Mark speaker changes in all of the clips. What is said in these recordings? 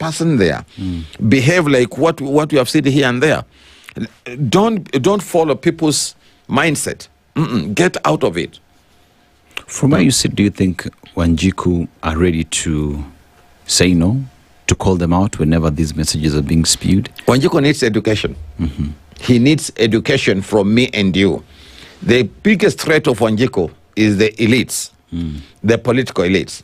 Speaker 1: person there. Behave like what we have said here and there. Don't follow people's mindset. Get out of it.
Speaker 2: From where you sit, do you think Wanjiku are ready to say no, to call them out whenever these messages are being spewed?
Speaker 1: Wanjiku needs education. He needs education from me and you. The biggest threat of Wanjiku is the elites, the political elites,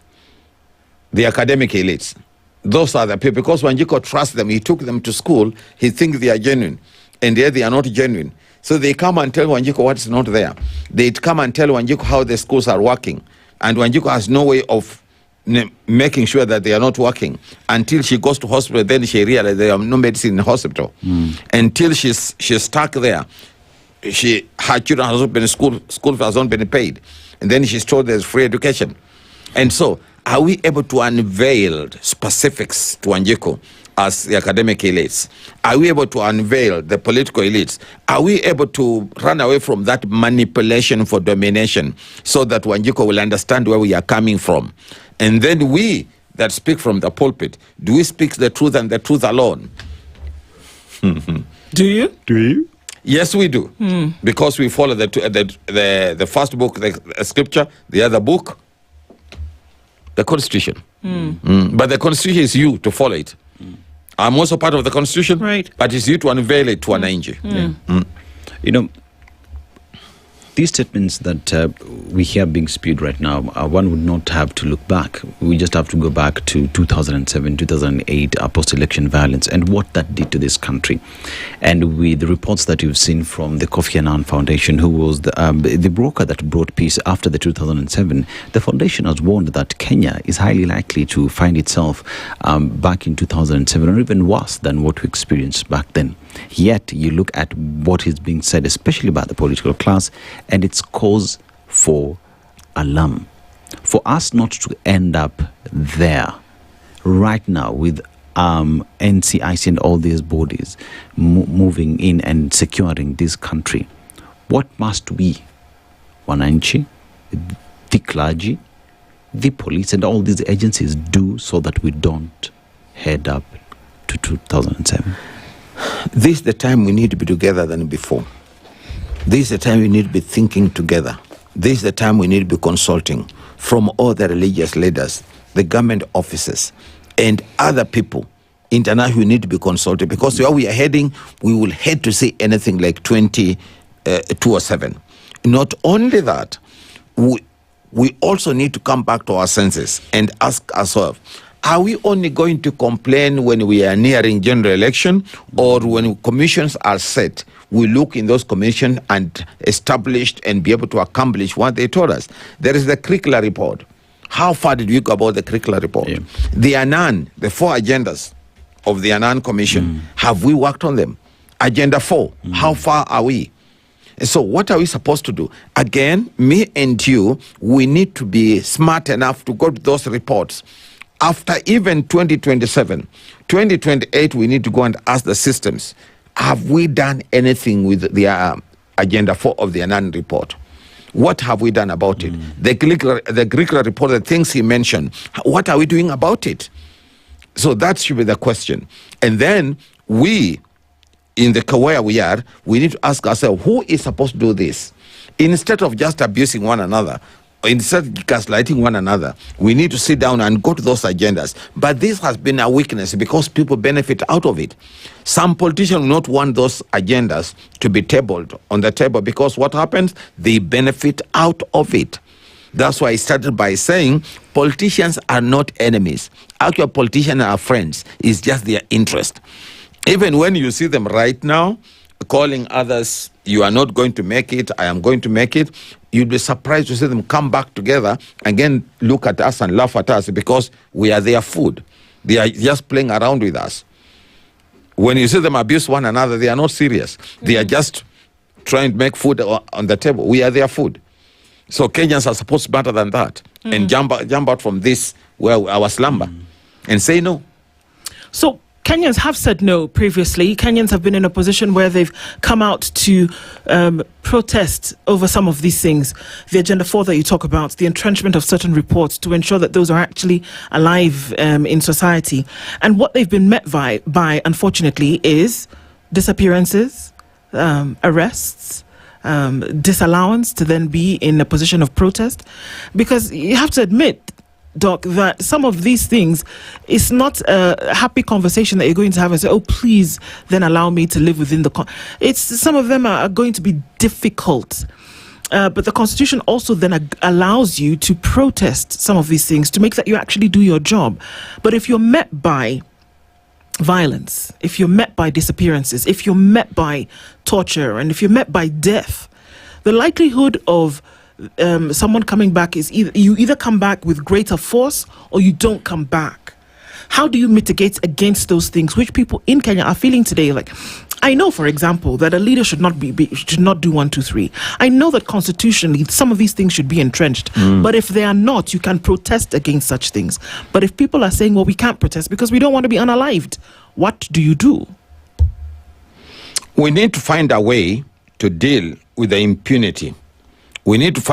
Speaker 1: the academic elites. Those are the people. Because Wanjiku trusts them, he took them to school, he thinks they are genuine, and yet they are not genuine. So they come and tell Wanjiku what's not there. They come and tell Wanjiku how the schools are working. And Wanjiku has no way of making sure that they are not working until she goes to hospital. Then she realizes there are no medicine in the hospital. Until she's stuck there, her children has not been school has not been paid, and then she's told there's free education. And so, are we able to unveil specifics to Wanjiku as the academic elites? Are we able to unveil the political elites? Are we able to run away from that manipulation for domination so that Wanjiku will understand where we are coming from? And then we that speak from the pulpit, do we speak the truth and the truth alone?
Speaker 3: Do you?
Speaker 2: Do you?
Speaker 1: Yes, we do. Because we follow the first book, the scripture, the other book, the Constitution. But the Constitution is you to follow it. I'm also part of the Constitution,
Speaker 3: right?
Speaker 1: But it's you to unveil it to Wananchi.
Speaker 2: You know, these statements that we hear being spewed right now, one would not have to look back. We just have to go back to 2007, 2008, post-election violence and what that did to this country. And with the reports that you've seen from the Kofi Annan Foundation, who was the broker that brought peace after the 2007, the foundation has warned that Kenya is highly likely to find itself back in 2007, or even worse than what we experienced back then. Yet you look at what is being said, especially by the political class, and it's cause for alarm. For us not to end up there right now with NCIC and all these bodies moving in and securing this country, what must we, Wananchi, the clergy, the police and all these agencies do so that we don't head up to 2007?
Speaker 1: This is the time we need to be together than before. This is the time we need to be thinking together. This is the time we need to be consulting from all the religious leaders, the government officers, and other people. International, we need to be consulted, because where we are heading, we will head to see anything like 2027. Not only that, we also need to come back to our senses and ask ourselves, are we only going to complain when we are nearing general election, or when commissions are set, we look in those commissions and established and be able to accomplish what they told us? There is the curricular report. How far did we go about the curricular report?
Speaker 2: Yeah.
Speaker 1: The Annan, the 4 agendas of the Annan Commission, have we worked on them? Agenda 4, how far are we? And so what are we supposed to do? Again, me and you, we need to be smart enough to go to those reports. After even 2027, 2028, we need to go and ask the systems, have we done anything with the Agenda 4 of the Annan report? What have we done about it? The curricular report, the things he mentioned, what are we doing about it? So that should be the question. And then we, in the where we are, we need to ask ourselves, who is supposed to do this? Instead of just abusing one another, instead of gaslighting one another, we need to sit down and go to those agendas. But this has been a weakness because people benefit out of it. Some politicians will not want those agendas to be tabled on the table, because what happens? They benefit out of it. That's why I started by saying politicians are not enemies. Actually, politicians are friends. It's just their interest. Even when you see them right now calling others, you are not going to make it, I am going to make it, you'd be surprised to see them come back together, again look at us and laugh at us because we are their food. They are just playing around with us. When you see them abuse one another, they are not serious. They are just trying to make food on the table. We are their food. So Kenyans are supposed to be better than that and jump out from this, where our slumber, and say no.
Speaker 3: So Kenyans have said no previously. Kenyans have been in a position where they've come out to protest over some of these things. The Agenda 4 that you talk about, the entrenchment of certain reports to ensure that those are actually alive in society. And what they've been met by unfortunately, is disappearances, arrests, disallowance to then be in a position of protest. Because you have to admit, Doc, that some of these things, it's not a happy conversation that you're going to have and say, oh, please then allow me to live within the... some of them are going to be difficult. But the Constitution also then allows you to protest some of these things to make that you actually do your job. But if you're met by violence, if you're met by disappearances, if you're met by torture, and if you're met by death, the likelihood of someone coming back is you either come back with greater force or you don't come back. How do you mitigate against those things which people in Kenya are feeling today? Like, I know, for example, that a leader should not do 1, 2, 3. I know that constitutionally some of these things should be entrenched. But if they are not, you can protest against such things. But if people are saying, well, we can't protest because we don't want to be unalived, what do you do?
Speaker 1: We need to find a way to deal with the impunity. We need to find